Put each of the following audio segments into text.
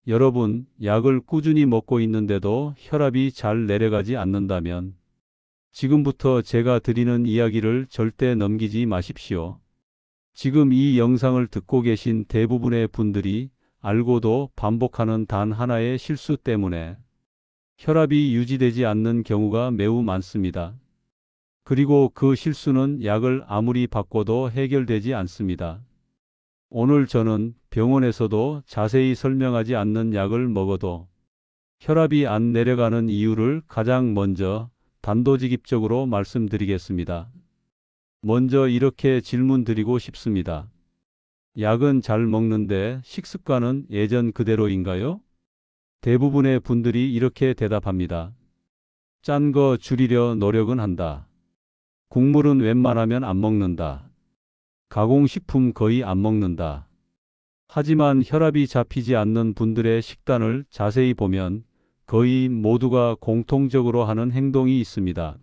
여러분, 약을 꾸준히 먹고 있는데도 혈압이 잘 내려가지 않는다면 지금부터 제가 드리는 이야기를 절대 넘기지 마십시오. 지금 이 영상을 듣고 계신 대부분의 분들이 알고도 반복하는 단 하나의 실수 때문에 혈압이 유지되지 않는 경우가 매우 많습니다. 그리고 그 실수는 약을 아무리 바꿔도 해결되지 않습니다. 오늘 저는 병원에서도 자세히 설명하지 않는 약을 먹어도 혈압이 안 내려가는 이유를 가장 먼저 단도직입적으로 말씀드리겠습니다. 먼저 이렇게 질문 드리고 싶습니다. 약은 잘 먹는데 식습관은 예전 그대로인가요? 대부분의 분들이 이렇게 대답합니다. 짠 거 줄이려 노력은 한다. 국물은 웬만하면 안 먹는다. 가공식품 거의 안 먹는다. 하지만 혈압이 잡히지 않는 분들의 식단을 자세히 보면 거의 모두가 공통적으로 하는 행동이 있습니다.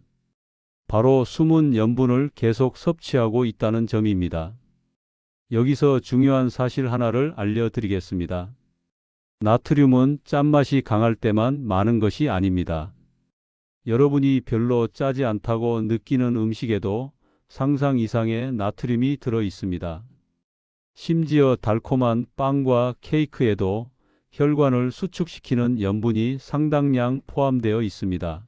바로 숨은 염분을 계속 섭취하고 있다는 점입니다. 여기서 중요한 사실 하나를 알려드리겠습니다. 나트륨은 짠맛이 강할 때만 많은 것이 아닙니다. 여러분이 별로 짜지 않다고 느끼는 음식에도 상상 이상의 나트륨이 들어 있습니다. 심지어 달콤한 빵과 케이크에도 혈관을 수축시키는 염분이 상당량 포함되어 있습니다.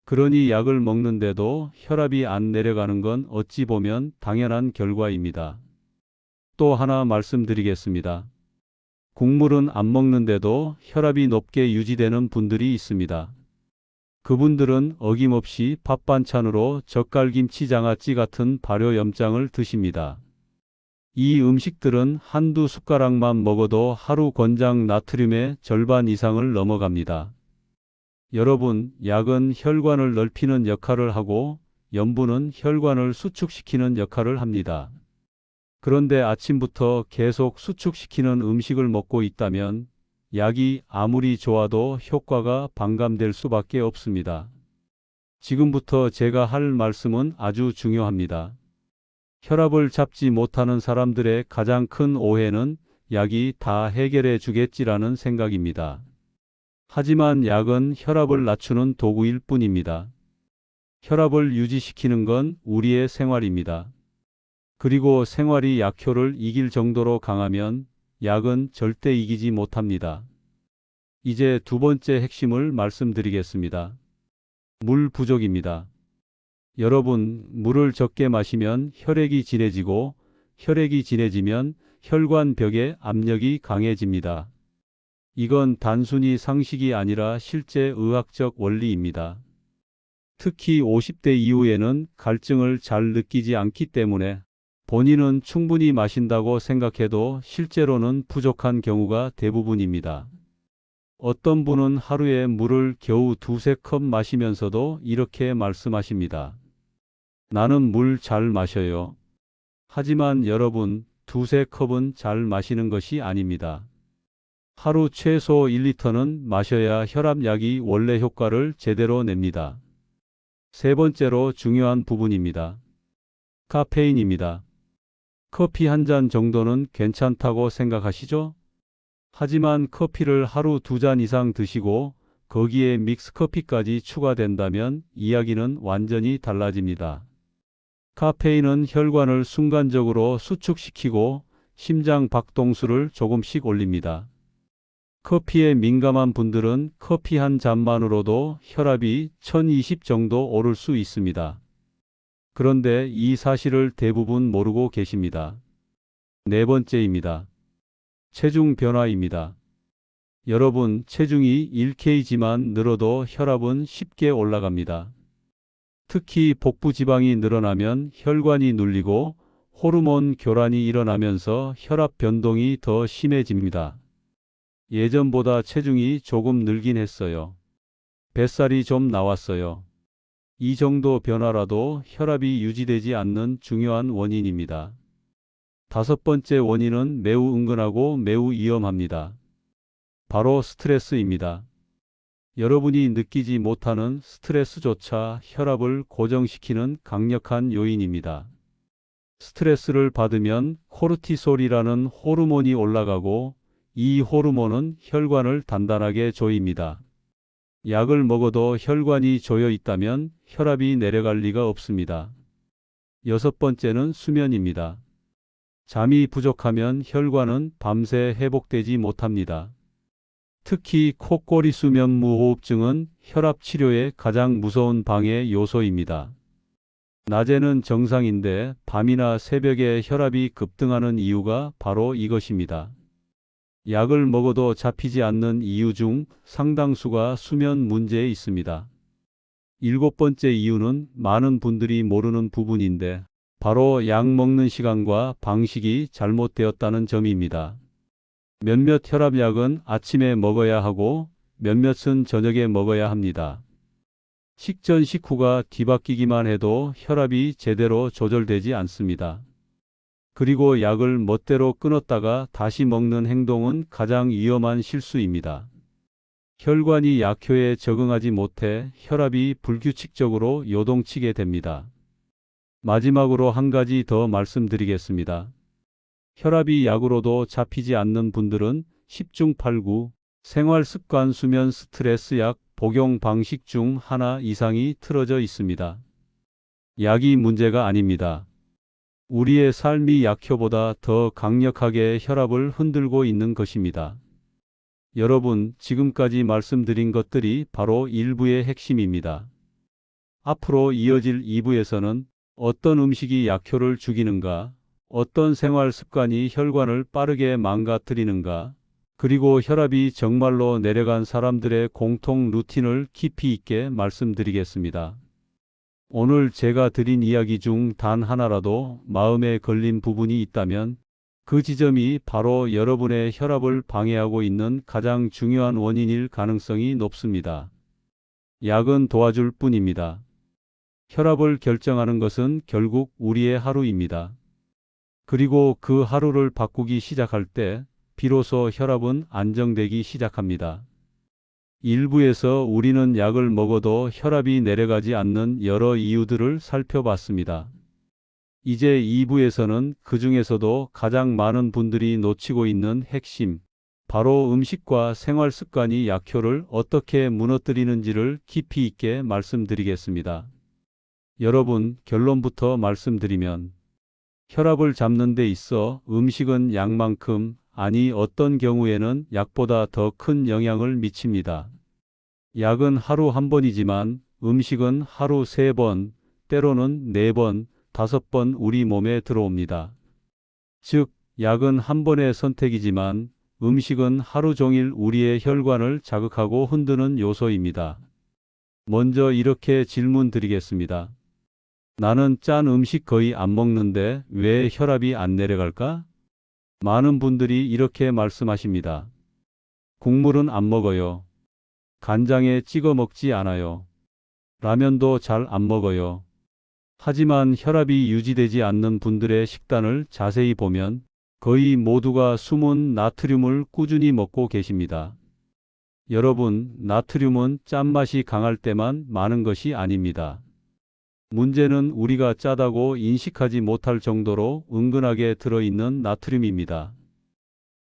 그러니 약을 먹는데도 혈압이 안 내려가는 건 어찌 보면 당연한 결과입니다. 또 하나 말씀드리겠습니다. 국물은 안 먹는데도 혈압이 높게 유지되는 분들이 있습니다. 그분들은 어김없이 밥 반찬으로 젓갈김치 장아찌 같은 발효 염장을 드십니다. 이 음식들은 한두 숟가락만 먹어도 하루 권장 나트륨의 절반 이상을 넘어갑니다. 여러분, 약은 혈관을 넓히는 역할을 하고 염분은 혈관을 수축시키는 역할을 합니다. 그런데 아침부터 계속 수축시키는 음식을 먹고 있다면 약이 아무리 좋아도 효과가 반감될 수밖에 없습니다. 지금부터 제가 할 말씀은 아주 중요합니다. 혈압을 잡지 못하는 사람들의 가장 큰 오해는 약이 다 해결해 주겠지라는 생각입니다. 하지만 약은 혈압을 낮추는 도구일 뿐입니다. 혈압을 유지시키는 건 우리의 생활입니다. 그리고 생활이 약효를 이길 정도로 강하면 약은 절대 이기지 못합니다. 이제 두 번째 핵심을 말씀드리겠습니다. 물 부족입니다. 여러분, 물을 적게 마시면 혈액이 진해지고 혈액이 진해지면 혈관벽의 압력이 강해집니다. 이건 단순히 상식이 아니라 실제 의학적 원리입니다. 특히 50대 이후에는 갈증을 잘 느끼지 않기 때문에 본인은 충분히 마신다고 생각해도 실제로는 부족한 경우가 대부분입니다. 어떤 분은 하루에 물을 겨우 2~3컵 마시면서도 이렇게 말씀하십니다. 나는 물 잘 마셔요. 하지만 여러분, 2~3컵은 잘 마시는 것이 아닙니다. 하루 최소 1리터는 마셔야 혈압약이 원래 효과를 제대로 냅니다. 세 번째로 중요한 부분입니다. 카페인입니다. 커피 한 잔 정도는 괜찮다고 생각하시죠? 하지만 커피를 하루 2잔 이상 드시고 거기에 믹스커피까지 추가된다면 이야기는 완전히 달라집니다. 카페인은 혈관을 순간적으로 수축시키고 심장 박동수를 조금씩 올립니다. 커피에 민감한 분들은 커피 한 잔만으로도 혈압이 1020 정도 오를 수 있습니다. 그런데 이 사실을 대부분 모르고 계십니다. 네 번째입니다. 체중 변화입니다. 여러분, 체중이 1kg만 늘어도 혈압은 쉽게 올라갑니다. 특히 복부 지방이 늘어나면 혈관이 눌리고 호르몬 교란이 일어나면서 혈압 변동이 더 심해집니다. 예전보다 체중이 조금 늘긴 했어요. 뱃살이 좀 나왔어요. 이 정도 변화라도 혈압이 유지되지 않는 중요한 원인입니다. 다섯 번째 원인은 매우 은근하고 매우 위험합니다. 바로 스트레스입니다. 여러분이 느끼지 못하는 스트레스조차 혈압을 고정시키는 강력한 요인입니다. 스트레스를 받으면 코르티솔이라는 호르몬이 올라가고 이 호르몬은 혈관을 단단하게 조입니다. 약을 먹어도 혈관이 조여 있다면 혈압이 내려갈 리가 없습니다. 여섯 번째는 수면입니다. 잠이 부족하면 혈관은 밤새 회복되지 못합니다. 특히 코골이 수면 무호흡증은 혈압 치료의 가장 무서운 방해 요소입니다. 낮에는 정상인데 밤이나 새벽에 혈압이 급등하는 이유가 바로 이것입니다. 약을 먹어도 잡히지 않는 이유 중 상당수가 수면 문제에 있습니다. 일곱 번째 이유는 많은 분들이 모르는 부분인데 바로 약 먹는 시간과 방식이 잘못되었다는 점입니다. 몇몇 혈압약은 아침에 먹어야 하고 몇몇은 저녁에 먹어야 합니다. 식전 식후가 뒤바뀌기만 해도 혈압이 제대로 조절되지 않습니다. 그리고 약을 멋대로 끊었다가 다시 먹는 행동은 가장 위험한 실수입니다. 혈관이 약효에 적응하지 못해 혈압이 불규칙적으로 요동치게 됩니다. 마지막으로 한 가지 더 말씀드리겠습니다. 혈압이 약으로도 잡히지 않는 분들은 10중 8구 생활 습관, 수면, 스트레스, 약 복용 방식 중 하나 이상이 틀어져 있습니다. 약이 문제가 아닙니다. 우리의 삶이 약효보다 더 강력하게 혈압을 흔들고 있는 것입니다. 여러분, 지금까지 말씀드린 것들이 바로 일부의 핵심입니다. 앞으로 이어질 2부에서는 어떤 음식이 약효를 죽이는가, 어떤 생활 습관이 혈관을 빠르게 망가뜨리는가, 그리고 혈압이 정말로 내려간 사람들의 공통 루틴을 깊이 있게 말씀드리겠습니다. 오늘 제가 드린 이야기 중 단 하나라도 마음에 걸린 부분이 있다면 그 지점이 바로 여러분의 혈압을 방해하고 있는 가장 중요한 원인일 가능성이 높습니다. 약은 도와줄 뿐입니다. 혈압을 결정하는 것은 결국 우리의 하루입니다. 그리고 그 하루를 바꾸기 시작할 때 비로소 혈압은 안정되기 시작합니다. 일부에서 우리는 약을 먹어도 혈압이 내려가지 않는 여러 이유들을 살펴봤습니다. 이제 2부에서는 그 중에서도 가장 많은 분들이 놓치고 있는 핵심, 바로 음식과 생활 습관이 약효를 어떻게 무너뜨리는지를 깊이 있게 말씀드리겠습니다. 여러분, 결론부터 말씀드리면 혈압을 잡는 데 있어 음식은 약만큼, 아니 어떤 경우에는 약보다 더 큰 영향을 미칩니다. 약은 하루 한 번이지만 음식은 하루 3번, 때로는 4번, 5번 우리 몸에 들어옵니다. 즉, 약은 한 번의 선택이지만 음식은 하루 종일 우리의 혈관을 자극하고 흔드는 요소입니다. 먼저 이렇게 질문 드리겠습니다. 나는 짠 음식 거의 안 먹는데 왜 혈압이 안 내려갈까? 많은 분들이 이렇게 말씀하십니다. 국물은 안 먹어요. 간장에 찍어 먹지 않아요. 라면도 잘 안 먹어요. 하지만 혈압이 유지되지 않는 분들의 식단을 자세히 보면 거의 모두가 숨은 나트륨을 꾸준히 먹고 계십니다. 여러분, 나트륨은 짠맛이 강할 때만 많은 것이 아닙니다. 문제는 우리가 짜다고 인식하지 못할 정도로 은근하게 들어있는 나트륨입니다.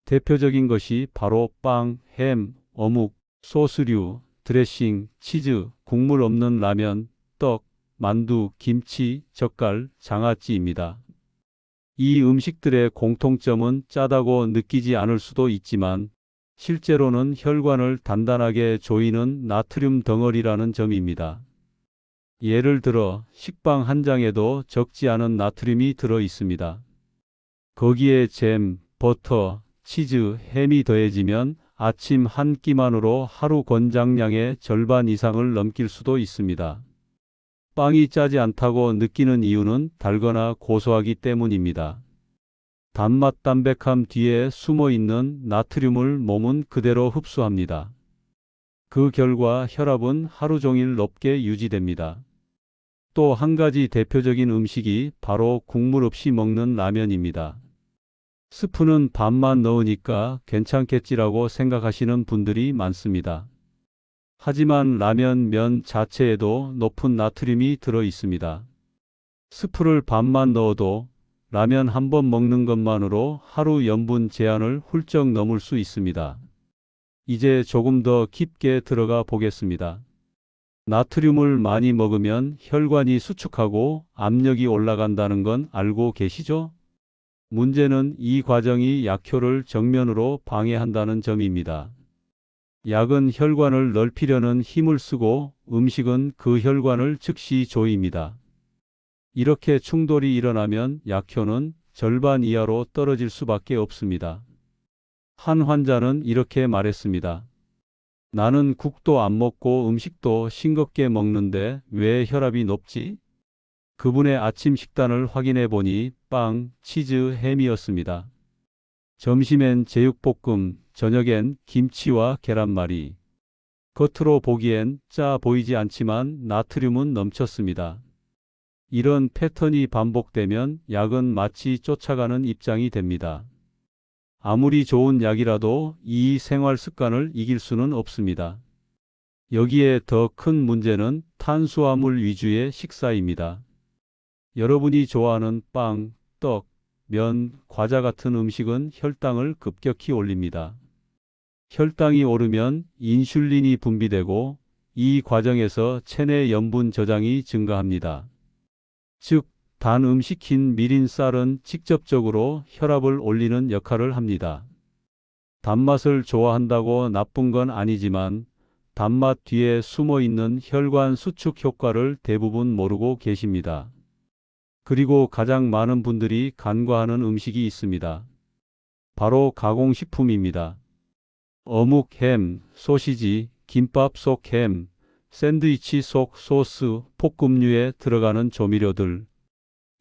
대표적인 것이 바로 빵, 햄, 어묵, 소스류, 드레싱, 치즈, 국물 없는 라면, 떡, 만두, 김치, 젓갈, 장아찌입니다. 이 음식들의 공통점은 짜다고 느끼지 않을 수도 있지만 실제로는 혈관을 단단하게 조이는 나트륨 덩어리라는 점입니다. 예를 들어 식빵 한 장에도 적지 않은 나트륨이 들어 있습니다. 거기에 잼, 버터, 치즈, 햄이 더해지면 아침 한 끼만으로 하루 권장량의 절반 이상을 넘길 수도 있습니다. 빵이 짜지 않다고 느끼는 이유는 달거나 고소하기 때문입니다. 단맛 담백함 뒤에 숨어 있는 나트륨을 몸은 그대로 흡수합니다. 그 결과 혈압은 하루 종일 높게 유지됩니다. 또 한 가지 대표적인 음식이 바로 국물 없이 먹는 라면입니다. 스프는 반만 넣으니까 괜찮겠지라고 생각하시는 분들이 많습니다. 하지만 라면 면 자체에도 높은 나트륨이 들어 있습니다. 스프를 반만 넣어도 라면 한 번 먹는 것만으로 하루 염분 제한을 훌쩍 넘을 수 있습니다. 이제 조금 더 깊게 들어가 보겠습니다. 나트륨을 많이 먹으면 혈관이 수축하고 압력이 올라간다는 건 알고 계시죠? 문제는 이 과정이 약효를 정면으로 방해한다는 점입니다. 약은 혈관을 넓히려는 힘을 쓰고 음식은 그 혈관을 즉시 조입니다. 이렇게 충돌이 일어나면 약효는 절반 이하로 떨어질 수밖에 없습니다. 한 환자는 이렇게 말했습니다. 나는 국도 안 먹고 음식도 싱겁게 먹는데 왜 혈압이 높지? 그분의 아침 식단을 확인해 보니 빵, 치즈, 햄이었습니다. 점심엔 제육볶음, 저녁엔 김치와 계란말이. 겉으로 보기엔 짜 보이지 않지만 나트륨은 넘쳤습니다. 이런 패턴이 반복되면 약은 마치 쫓아가는 입장이 됩니다. 아무리 좋은 약이라도 이 생활 습관을 이길 수는 없습니다. 여기에 더 큰 문제는 탄수화물 위주의 식사입니다. 여러분이 좋아하는 빵, 떡, 면, 과자 같은 음식은 혈당을 급격히 올립니다. 혈당이 오르면 인슐린이 분비되고 이 과정에서 체내 염분 저장이 증가합니다. 즉, 단 음식인 미린 쌀은 직접적으로 혈압을 올리는 역할을 합니다. 단맛을 좋아한다고 나쁜 건 아니지만 단맛 뒤에 숨어 있는 혈관 수축 효과를 대부분 모르고 계십니다. 그리고 가장 많은 분들이 간과하는 음식이 있습니다. 바로 가공식품입니다. 어묵, 햄, 소시지, 김밥 속 햄, 샌드위치 속 소스, 볶음류에 들어가는 조미료들.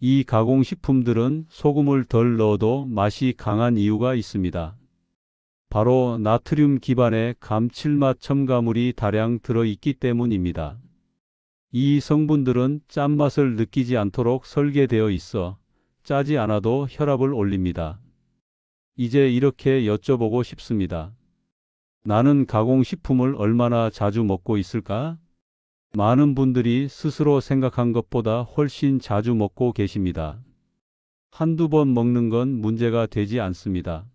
이 가공식품들은 소금을 덜 넣어도 맛이 강한 이유가 있습니다. 바로 나트륨 기반의 감칠맛 첨가물이 다량 들어있기 때문입니다. 이 성분들은 짠맛을 느끼지 않도록 설계되어 있어 짜지 않아도 혈압을 올립니다. 이제 이렇게 여쭤보고 싶습니다. 나는 가공식품을 얼마나 자주 먹고 있을까? 많은 분들이 스스로 생각한 것보다 훨씬 자주 먹고 계십니다. 한두 번 먹는 건 문제가 되지 않습니다.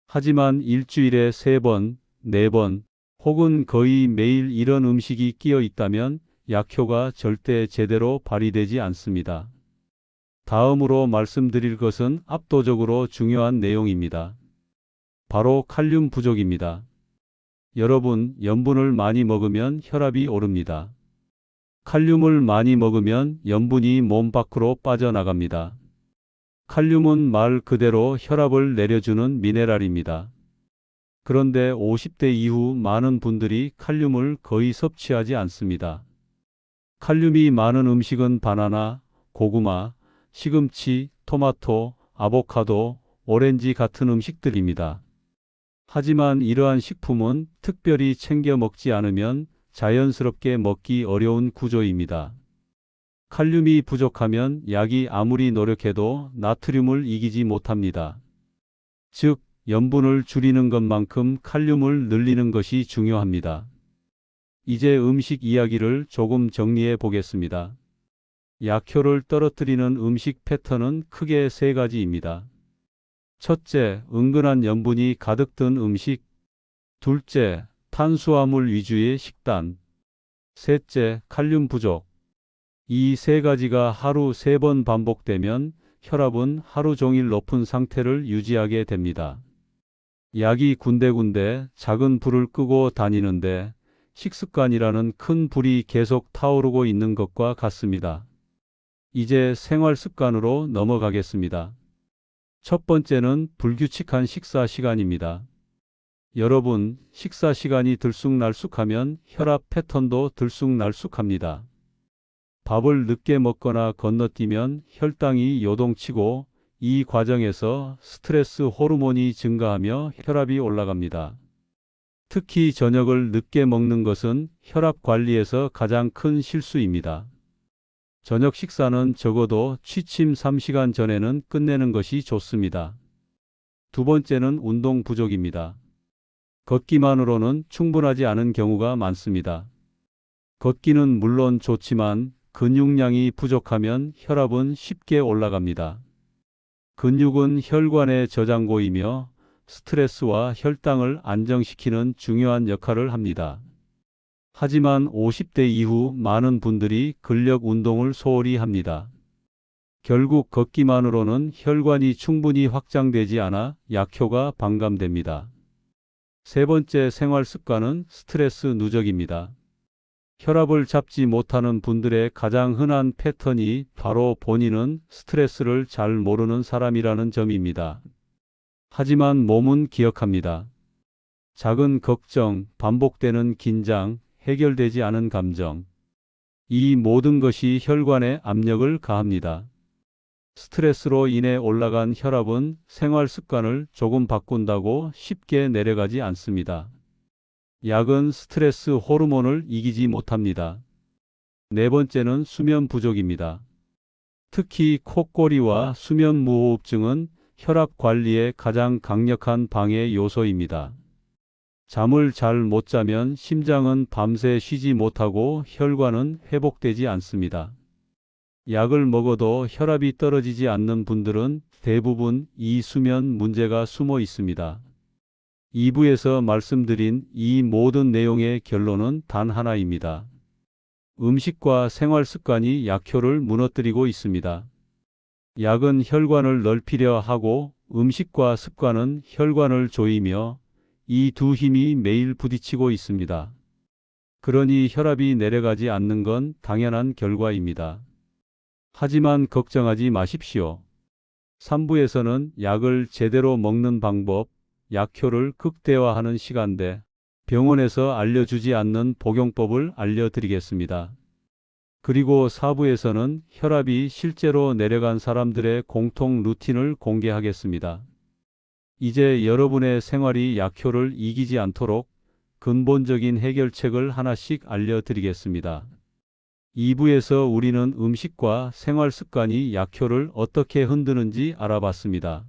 하지만 일주일에 3번, 4번, 혹은 거의 매일 이런 음식이 끼어 있다면 약효가 절대 제대로 발휘되지 않습니다. 다음으로 말씀드릴 것은 압도적으로 중요한 내용입니다. 바로 칼륨 부족입니다. 여러분, 염분을 많이 먹으면 혈압이 오릅니다. 칼륨을 많이 먹으면 염분이 몸 밖으로 빠져나갑니다. 칼륨은 말 그대로 혈압을 내려주는 미네랄입니다. 그런데 50대 이후 많은 분들이 칼륨을 거의 섭취하지 않습니다. 칼륨이 많은 음식은 바나나, 고구마, 시금치, 토마토, 아보카도, 오렌지 같은 음식들입니다. 하지만 이러한 식품은 특별히 챙겨 먹지 않으면 자연스럽게 먹기 어려운 구조입니다. 칼륨이 부족하면 약이 아무리 노력해도 나트륨을 이기지 못합니다. 즉, 염분을 줄이는 것만큼 칼륨을 늘리는 것이 중요합니다. 이제 음식 이야기를 조금 정리해 보겠습니다. 약효를 떨어뜨리는 음식 패턴은 크게 3가지입니다. 첫째, 은근한 염분이 가득 든 음식. 둘째, 탄수화물 위주의 식단. 셋째, 칼륨 부족. 이 3가지가 하루 3번 반복되면 혈압은 하루 종일 높은 상태를 유지하게 됩니다. 약이 군데군데 작은 불을 끄고 다니는데 식습관이라는 큰 불이 계속 타오르고 있는 것과 같습니다. 이제 생활 습관으로 넘어가겠습니다. 첫 번째는 불규칙한 식사 시간입니다. 여러분, 식사 시간이 들쑥날쑥하면 혈압 패턴도 들쑥날쑥합니다. 밥을 늦게 먹거나 건너뛰면 혈당이 요동치고 이 과정에서 스트레스 호르몬이 증가하며 혈압이 올라갑니다. 특히 저녁을 늦게 먹는 것은 혈압 관리에서 가장 큰 실수입니다. 저녁 식사는 적어도 취침 3시간 전에는 끝내는 것이 좋습니다. 두 번째는 운동 부족입니다. 걷기만으로는 충분하지 않은 경우가 많습니다. 걷기는 물론 좋지만 근육량이 부족하면 혈압은 쉽게 올라갑니다. 근육은 혈관의 저장고이며 스트레스와 혈당을 안정시키는 중요한 역할을 합니다. 하지만 50대 이후 많은 분들이 근력 운동을 소홀히 합니다. 결국 걷기만으로는 혈관이 충분히 확장되지 않아 약효가 반감됩니다. 세 번째 생활 습관은 스트레스 누적입니다. 혈압을 잡지 못하는 분들의 가장 흔한 패턴이 바로 본인은 스트레스를 잘 모르는 사람이라는 점입니다. 하지만 몸은 기억합니다. 작은 걱정, 반복되는 긴장, 해결되지 않은 감정. 이 모든 것이 혈관에 압력을 가합니다. 스트레스로 인해 올라간 혈압은 생활 습관을 조금 바꾼다고 쉽게 내려가지 않습니다. 약은 스트레스 호르몬을 이기지 못합니다. 네 번째는 수면 부족입니다. 특히 코골이와 수면 무호흡증은 혈압 관리에 가장 강력한 방해 요소입니다. 잠을 잘 못 자면 심장은 밤새 쉬지 못하고 혈관은 회복되지 않습니다. 약을 먹어도 혈압이 떨어지지 않는 분들은 대부분 이 수면 문제가 숨어 있습니다. 2부에서 말씀드린 이 모든 내용의 결론은 단 하나입니다. 음식과 생활 습관이 약효를 무너뜨리고 있습니다. 약은 혈관을 넓히려 하고 음식과 습관은 혈관을 조이며 이 두 힘이 매일 부딪히고 있습니다. 그러니 혈압이 내려가지 않는 건 당연한 결과입니다. 하지만 걱정하지 마십시오. 3부에서는 약을 제대로 먹는 방법, 약효를 극대화하는 시간대, 병원에서 알려주지 않는 복용법을 알려드리겠습니다. 그리고 4부에서는 혈압이 실제로 내려간 사람들의 공통 루틴을 공개하겠습니다. 이제 여러분의 생활이 약효를 이기지 않도록 근본적인 해결책을 하나씩 알려드리겠습니다. 2부에서 우리는 음식과 생활 습관이 약효를 어떻게 흔드는지 알아봤습니다.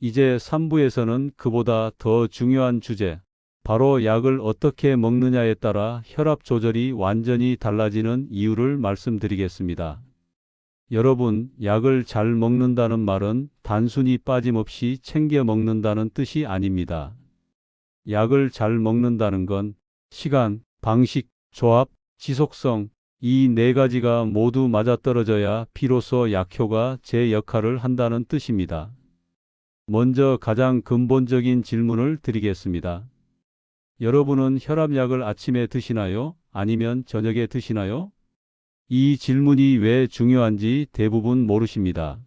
이제 3부에서는 그보다 더 중요한 주제, 바로 약을 어떻게 먹느냐에 따라 혈압 조절이 완전히 달라지는 이유를 말씀드리겠습니다. 여러분, 약을 잘 먹는다는 말은 단순히 빠짐없이 챙겨 먹는다는 뜻이 아닙니다. 약을 잘 먹는다는 건 시간, 방식, 조합, 지속성, 이 네 가지가 모두 맞아떨어져야 비로소 약효가 제 역할을 한다는 뜻입니다. 먼저 가장 근본적인 질문을 드리겠습니다. 여러분은 혈압약을 아침에 드시나요? 아니면 저녁에 드시나요? 이 질문이 왜 중요한지 대부분 모르십니다.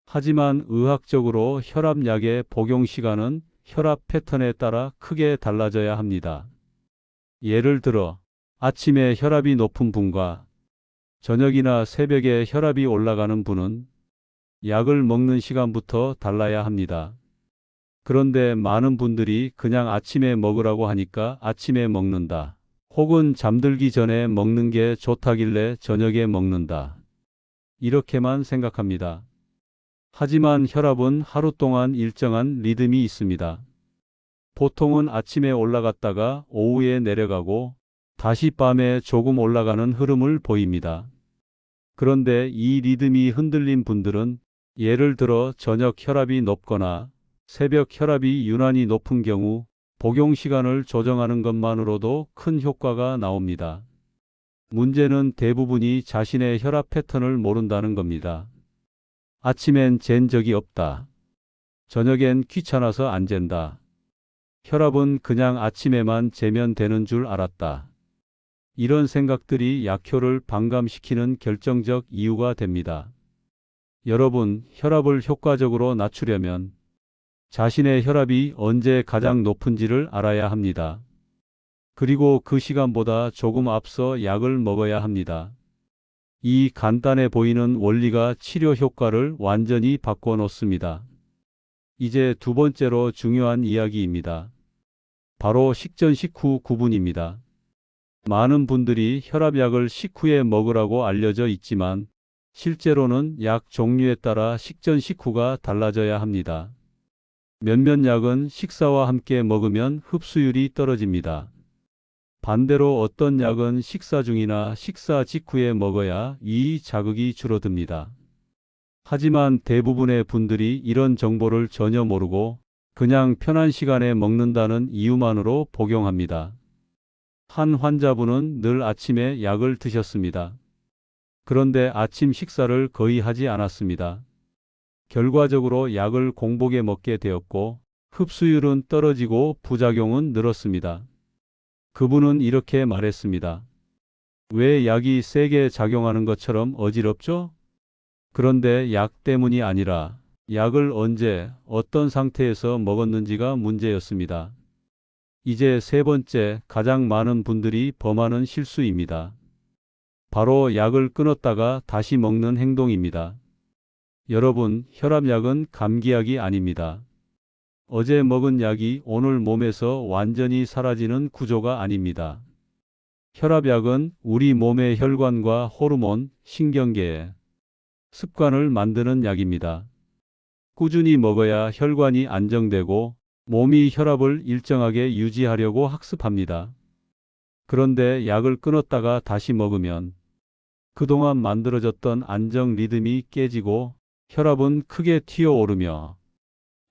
하지만 의학적으로 혈압약의 복용 시간은 혈압 패턴에 따라 크게 달라져야 합니다. 예를 들어 아침에 혈압이 높은 분과 저녁이나 새벽에 혈압이 올라가는 분은 약을 먹는 시간부터 달라야 합니다. 그런데 많은 분들이 그냥 아침에 먹으라고 하니까 아침에 먹는다. 혹은 잠들기 전에 먹는 게 좋다길래 저녁에 먹는다. 이렇게만 생각합니다. 하지만 혈압은 하루 동안 일정한 리듬이 있습니다. 보통은 아침에 올라갔다가 오후에 내려가고 다시 밤에 조금 올라가는 흐름을 보입니다. 그런데 이 리듬이 흔들린 분들은 예를 들어 저녁 혈압이 높거나 새벽 혈압이 유난히 높은 경우 복용 시간을 조정하는 것만으로도 큰 효과가 나옵니다. 문제는 대부분이 자신의 혈압 패턴을 모른다는 겁니다. 아침엔 잰 적이 없다. 저녁엔 귀찮아서 안 잰다. 혈압은 그냥 아침에만 재면 되는 줄 알았다. 이런 생각들이 약효를 반감시키는 결정적 이유가 됩니다. 여러분, 혈압을 효과적으로 낮추려면 자신의 혈압이 언제 가장 높은지를 알아야 합니다. 그리고 그 시간보다 조금 앞서 약을 먹어야 합니다. 이 간단해 보이는 원리가 치료 효과를 완전히 바꿔놓습니다. 이제 두 번째로 중요한 이야기입니다. 바로 식전 식후 구분입니다. 많은 분들이 혈압약을 식후에 먹으라고 알려져 있지만 실제로는 약 종류에 따라 식전 식후가 달라져야 합니다. 몇몇 약은 식사와 함께 먹으면 흡수율이 떨어집니다. 반대로 어떤 약은 식사 중이나 식사 직후에 먹어야 이 자극이 줄어듭니다. 하지만 대부분의 분들이 이런 정보를 전혀 모르고 그냥 편한 시간에 먹는다는 이유만으로 복용합니다. 한 환자분은 늘 아침에 약을 드셨습니다. 그런데 아침 식사를 거의 하지 않았습니다. 결과적으로 약을 공복에 먹게 되었고 흡수율은 떨어지고 부작용은 늘었습니다. 그분은 이렇게 말했습니다. 왜 약이 세게 작용하는 것처럼 어지럽죠? 그런데 약 때문이 아니라 약을 언제 어떤 상태에서 먹었는지가 문제였습니다. 이제 세 번째, 가장 많은 분들이 범하는 실수입니다. 바로 약을 끊었다가 다시 먹는 행동입니다. 여러분, 혈압약은 감기약이 아닙니다. 어제 먹은 약이 오늘 몸에서 완전히 사라지는 구조가 아닙니다. 혈압약은 우리 몸의 혈관과 호르몬, 신경계에 습관을 만드는 약입니다. 꾸준히 먹어야 혈관이 안정되고 몸이 혈압을 일정하게 유지하려고 학습합니다. 그런데 약을 끊었다가 다시 먹으면 그동안 만들어졌던 안정 리듬이 깨지고 혈압은 크게 튀어오르며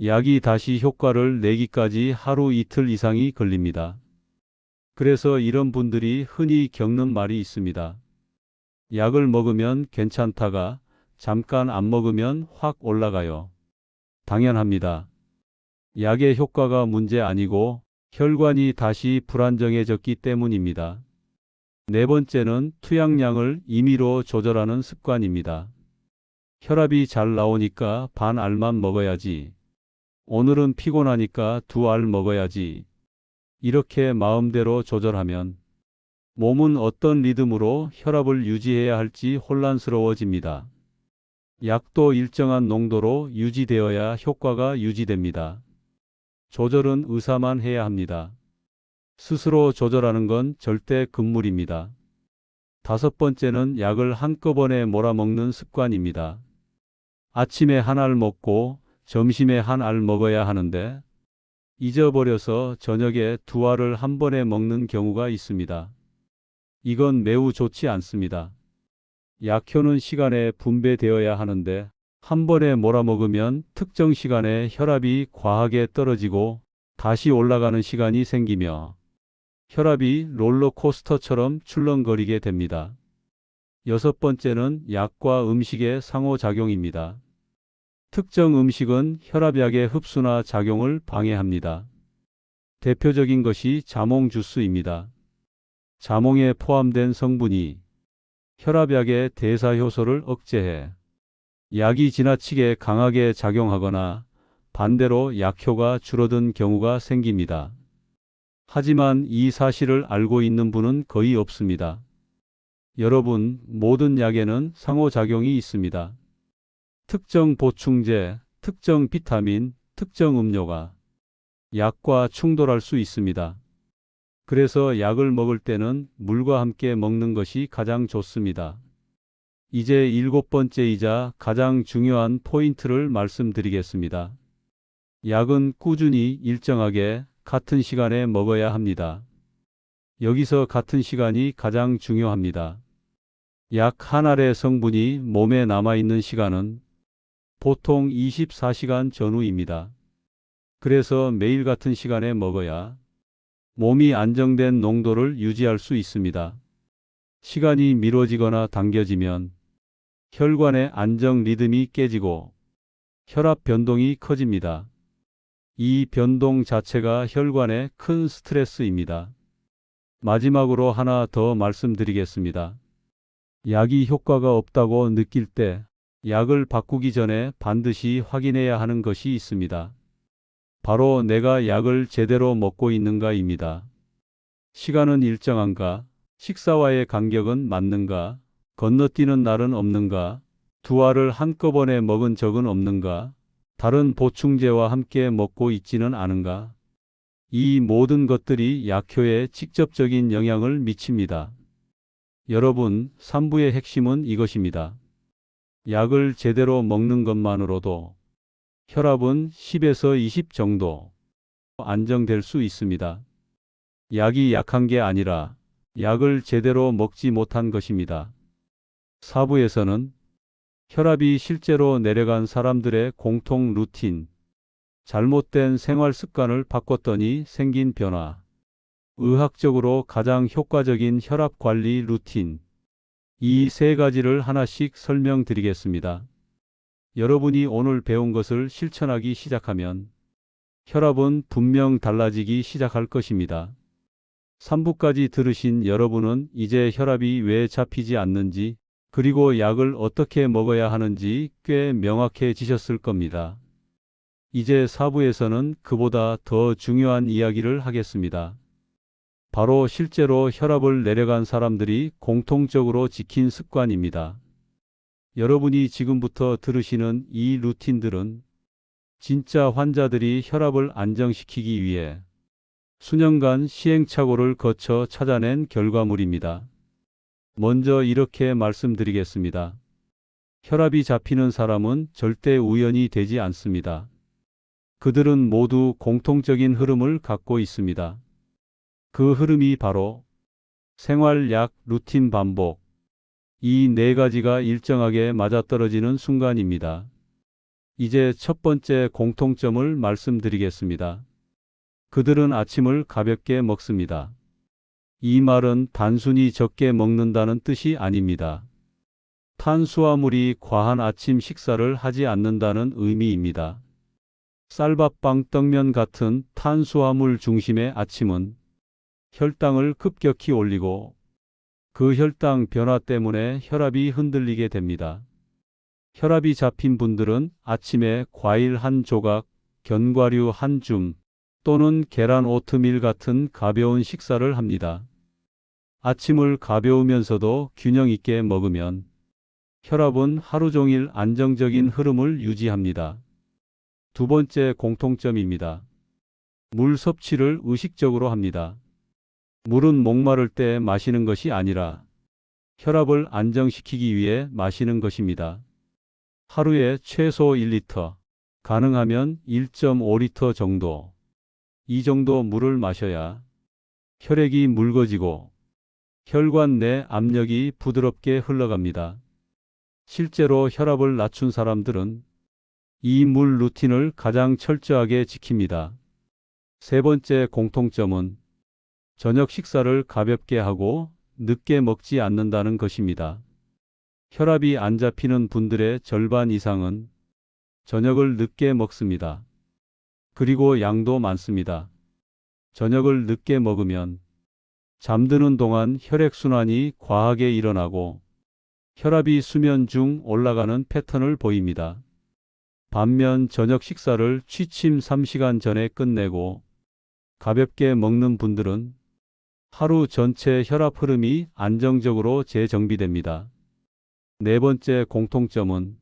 약이 다시 효과를 내기까지 하루 이틀 이상이 걸립니다. 그래서 이런 분들이 흔히 겪는 말이 있습니다. 약을 먹으면 괜찮다가 잠깐 안 먹으면 확 올라가요. 당연합니다. 약의 효과가 문제 아니고 혈관이 다시 불안정해졌기 때문입니다. 네 번째는 투약량을 임의로 조절하는 습관입니다. 혈압이 잘 나오니까 반 알만 먹어야지. 오늘은 피곤하니까 2알 먹어야지. 이렇게 마음대로 조절하면 몸은 어떤 리듬으로 혈압을 유지해야 할지 혼란스러워집니다. 약도 일정한 농도로 유지되어야 효과가 유지됩니다. 조절은 의사만 해야 합니다. 스스로 조절하는 건 절대 금물입니다. 다섯 번째는 약을 한꺼번에 몰아먹는 습관입니다. 아침에 한 알 먹고 점심에 한 알 먹어야 하는데 잊어버려서 저녁에 2알을 한 번에 먹는 경우가 있습니다. 이건 매우 좋지 않습니다. 약효는 시간에 분배되어야 하는데 한 번에 몰아먹으면 특정 시간에 혈압이 과하게 떨어지고 다시 올라가는 시간이 생기며 혈압이 롤러코스터처럼 출렁거리게 됩니다. 여섯 번째는 약과 음식의 상호작용입니다. 특정 음식은 혈압약의 흡수나 작용을 방해합니다. 대표적인 것이 자몽 주스입니다. 자몽에 포함된 성분이 혈압약의 대사 효소를 억제해 약이 지나치게 강하게 작용하거나 반대로 약효가 줄어든 경우가 생깁니다. 하지만 이 사실을 알고 있는 분은 거의 없습니다. 여러분, 모든 약에는 상호작용이 있습니다. 특정 보충제, 특정 비타민, 특정 음료가 약과 충돌할 수 있습니다. 그래서 약을 먹을 때는 물과 함께 먹는 것이 가장 좋습니다. 이제 일곱 번째이자 가장 중요한 포인트를 말씀드리겠습니다. 약은 꾸준히 일정하게 같은 시간에 먹어야 합니다. 여기서 같은 시간이 가장 중요합니다. 약 한 알의 성분이 몸에 남아있는 시간은 보통 24시간 전후입니다. 그래서 매일 같은 시간에 먹어야 몸이 안정된 농도를 유지할 수 있습니다. 시간이 미뤄지거나 당겨지면 혈관의 안정 리듬이 깨지고 혈압 변동이 커집니다. 이 변동 자체가 혈관에 큰 스트레스입니다. 마지막으로 하나 더 말씀드리겠습니다. 약이 효과가 없다고 느낄 때 약을 바꾸기 전에 반드시 확인해야 하는 것이 있습니다. 바로 내가 약을 제대로 먹고 있는가입니다. 시간은 일정한가? 식사와의 간격은 맞는가? 건너뛰는 날은 없는가? 2알을 한꺼번에 먹은 적은 없는가? 다른 보충제와 함께 먹고 있지는 않은가? 이 모든 것들이 약효에 직접적인 영향을 미칩니다. 여러분, 3부의 핵심은 이것입니다. 약을 제대로 먹는 것만으로도 혈압은 10에서 20 정도 안정될 수 있습니다. 약이 약한 게 아니라 약을 제대로 먹지 못한 것입니다. 4부에서는 혈압이 실제로 내려간 사람들의 공통 루틴. 잘못된 생활 습관을 바꿨더니 생긴 변화. 의학적으로 가장 효과적인 혈압 관리 루틴. 이 세 가지를 하나씩 설명드리겠습니다. 여러분이 오늘 배운 것을 실천하기 시작하면 혈압은 분명 달라지기 시작할 것입니다. 3부까지 들으신 여러분은 이제 혈압이 왜 잡히지 않는지, 그리고 약을 어떻게 먹어야 하는지 꽤 명확해지셨을 겁니다. 이제 4부에서는 그보다 더 중요한 이야기를 하겠습니다. 바로 실제로 혈압을 내려간 사람들이 공통적으로 지킨 습관입니다. 여러분이 지금부터 들으시는 이 루틴들은 진짜 환자들이 혈압을 안정시키기 위해 수년간 시행착오를 거쳐 찾아낸 결과물입니다. 먼저 이렇게 말씀드리겠습니다. 혈압이 잡히는 사람은 절대 우연이 되지 않습니다. 그들은 모두 공통적인 흐름을 갖고 있습니다. 그 흐름이 바로 생활, 약, 루틴 반복. 이 네 가지가 일정하게 맞아떨어지는 순간입니다. 이제 첫 번째 공통점을 말씀드리겠습니다. 그들은 아침을 가볍게 먹습니다. 이 말은 단순히 적게 먹는다는 뜻이 아닙니다. 탄수화물이 과한 아침 식사를 하지 않는다는 의미입니다. 쌀밥빵 떡면 같은 탄수화물 중심의 아침은 혈당을 급격히 올리고 그 혈당 변화 때문에 혈압이 흔들리게 됩니다. 혈압이 잡힌 분들은 아침에 과일 한 조각, 견과류 한 줌 또는 계란 오트밀 같은 가벼운 식사를 합니다. 아침을 가벼우면서도 균형 있게 먹으면 혈압은 하루 종일 안정적인 흐름을 유지합니다. 두 번째 공통점입니다. 물 섭취를 의식적으로 합니다. 물은 목마를 때 마시는 것이 아니라 혈압을 안정시키기 위해 마시는 것입니다. 하루에 최소 1리터, 가능하면 1.5리터 정도. 이 정도 물을 마셔야 혈액이 묽어지고 혈관 내 압력이 부드럽게 흘러갑니다. 실제로 혈압을 낮춘 사람들은 이 물 루틴을 가장 철저하게 지킵니다. 세 번째 공통점은 저녁 식사를 가볍게 하고 늦게 먹지 않는다는 것입니다. 혈압이 안 잡히는 분들의 절반 이상은 저녁을 늦게 먹습니다. 그리고 양도 많습니다. 저녁을 늦게 먹으면 잠드는 동안 혈액순환이 과하게 일어나고 혈압이 수면 중 올라가는 패턴을 보입니다. 반면 저녁 식사를 취침 3시간 전에 끝내고 가볍게 먹는 분들은 하루 전체 혈압 흐름이 안정적으로 재정비됩니다. 네 번째 공통점은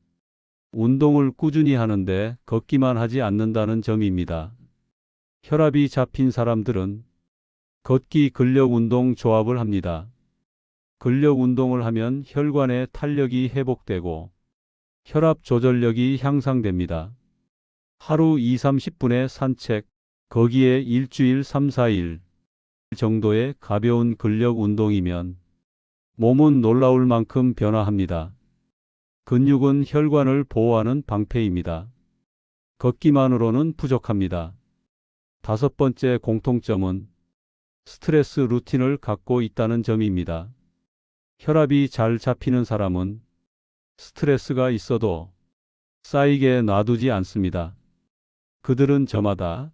운동을 꾸준히 하는데 걷기만 하지 않는다는 점입니다. 혈압이 잡힌 사람들은 걷기 근력 운동 조합을 합니다. 근력 운동을 하면 혈관의 탄력이 회복되고 혈압 조절력이 향상됩니다. 하루 2~30분의 산책, 거기에 일주일 3~4일 정도의 가벼운 근력 운동이면 몸은 놀라울 만큼 변화합니다. 근육은 혈관을 보호하는 방패입니다. 걷기만으로는 부족합니다. 다섯 번째 공통점은 스트레스 루틴을 갖고 있다는 점입니다. 혈압이 잘 잡히는 사람은 스트레스가 있어도 쌓이게 놔두지 않습니다. 그들은 저마다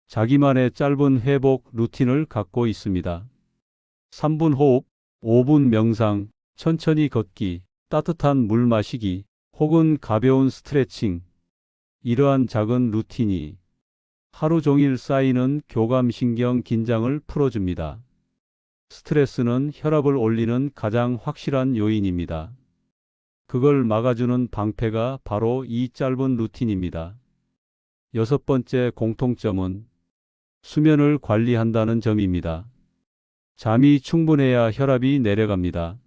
자기만의 짧은 회복 루틴을 갖고 있습니다. 3분 호흡, 5분 명상, 천천히 걷기, 따뜻한 물 마시기, 혹은 가벼운 스트레칭. 이러한 작은 루틴이 하루 종일 쌓이는 교감신경 긴장을 풀어줍니다. 스트레스는 혈압을 올리는 가장 확실한 요인입니다. 그걸 막아주는 방패가 바로 이 짧은 루틴입니다. 여섯 번째 공통점은 수면을 관리한다는 점입니다. 잠이 충분해야 혈압이 내려갑니다.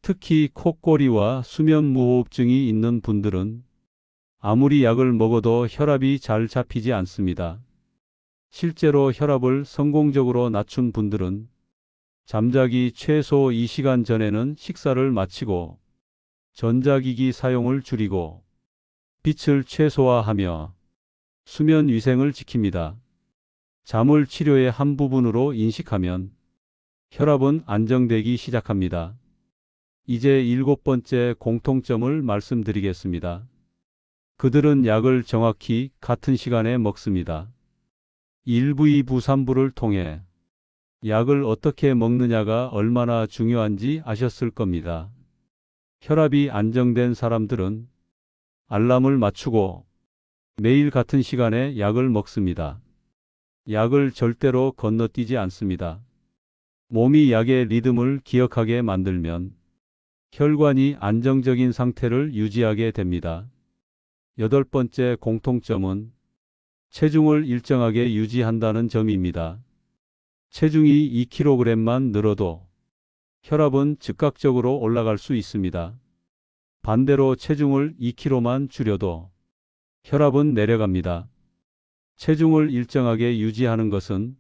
특히 콧골이와 수면 무호흡증이 있는 분들은 아무리 약을 먹어도 혈압이 잘 잡히지 않습니다. 실제로 혈압을 성공적으로 낮춘 분들은 잠자기 최소 2시간 전에는 식사를 마치고 전자기기 사용을 줄이고 빛을 최소화하며 수면 위생을 지킵니다. 잠을 치료의 한 부분으로 인식하면 혈압은 안정되기 시작합니다. 이제 7번째 공통점을 말씀드리겠습니다. 그들은 약을 정확히 같은 시간에 먹습니다. 1부, 2부, 3부를 통해 약을 어떻게 먹느냐가 얼마나 중요한지 아셨을 겁니다. 혈압이 안정된 사람들은 알람을 맞추고 매일 같은 시간에 약을 먹습니다. 약을 절대로 건너뛰지 않습니다. 몸이 약의 리듬을 기억하게 만들면 혈관이 안정적인 상태를 유지하게 됩니다. 8번째 공통점은 체중을 일정하게 유지한다는 점입니다. 체중이 2kg만 늘어도 혈압은 즉각적으로 올라갈 수 있습니다. 반대로 체중을 2kg만 줄여도 혈압은 내려갑니다. 체중을 일정하게 유지하는 것은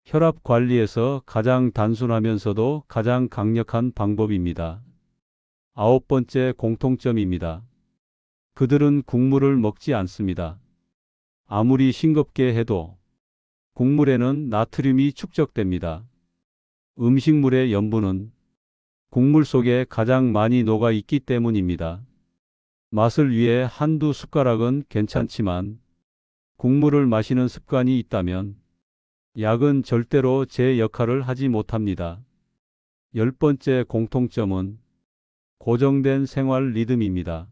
혈압 관리에서 가장 단순하면서도 가장 강력한 방법입니다. 9번째 공통점입니다. 그들은 국물을 먹지 않습니다. 아무리 싱겁게 해도 국물에는 나트륨이 축적됩니다. 음식물의 염분은 국물 속에 가장 많이 녹아 있기 때문입니다. 맛을 위해 한두 숟가락은 괜찮지만 국물을 마시는 습관이 있다면 약은 절대로 제 역할을 하지 못합니다. 10번째 공통점은 고정된 생활 리듬입니다.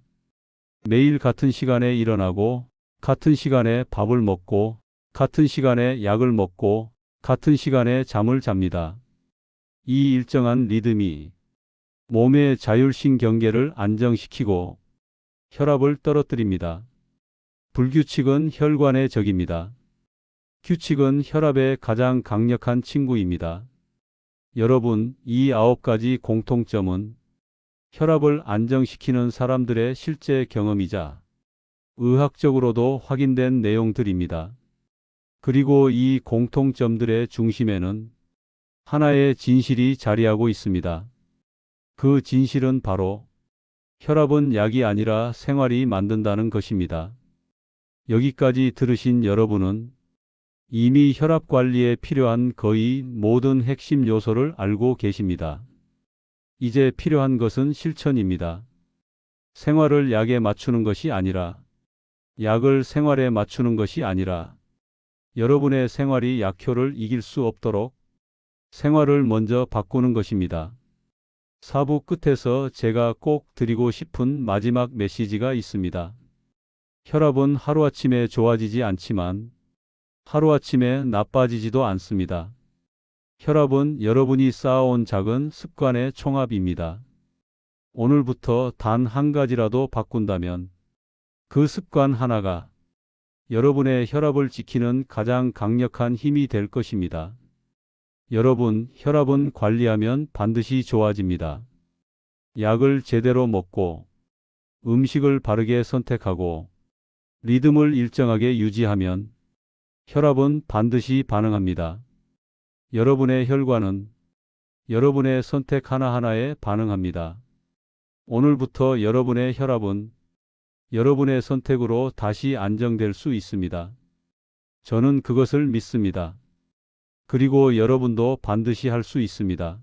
매일 같은 시간에 일어나고 같은 시간에 밥을 먹고 같은 시간에 약을 먹고 같은 시간에 잠을 잡니다. 이 일정한 리듬이 몸의 자율신경계를 안정시키고 혈압을 떨어뜨립니다. 불규칙은 혈관의 적입니다. 규칙은 혈압의 가장 강력한 친구입니다. 여러분, 이 9가지 공통점은 혈압을 안정시키는 사람들의 실제 경험이자 의학적으로도 확인된 내용들입니다. 그리고 이 공통점들의 중심에는 하나의 진실이 자리하고 있습니다. 그 진실은 바로 혈압은 약이 아니라 생활이 만든다는 것입니다. 여기까지 들으신 여러분은 이미 혈압 관리에 필요한 거의 모든 핵심 요소를 알고 계십니다. 이제 필요한 것은 실천입니다. 생활을 약에 맞추는 것이 아니라, 약을 생활에 맞추는 것이 아니라, 여러분의 생활이 약효를 이길 수 없도록 생활을 먼저 바꾸는 것입니다. 4부 끝에서 제가 꼭 드리고 싶은 마지막 메시지가 있습니다. 혈압은 하루아침에 좋아지지 않지만 하루아침에 나빠지지도 않습니다. 혈압은 여러분이 쌓아온 작은 습관의 총합입니다. 오늘부터 단 한 가지라도 바꾼다면 그 습관 하나가 여러분의 혈압을 지키는 가장 강력한 힘이 될 것입니다. 여러분, 혈압은 관리하면 반드시 좋아집니다. 약을 제대로 먹고 음식을 바르게 선택하고 리듬을 일정하게 유지하면 혈압은 반드시 반응합니다. 여러분의 혈관은 여러분의 선택 하나하나에 반응합니다. 오늘부터 여러분의 혈압은 여러분의 선택으로 다시 안정될 수 있습니다. 저는 그것을 믿습니다. 그리고 여러분도 반드시 할 수 있습니다.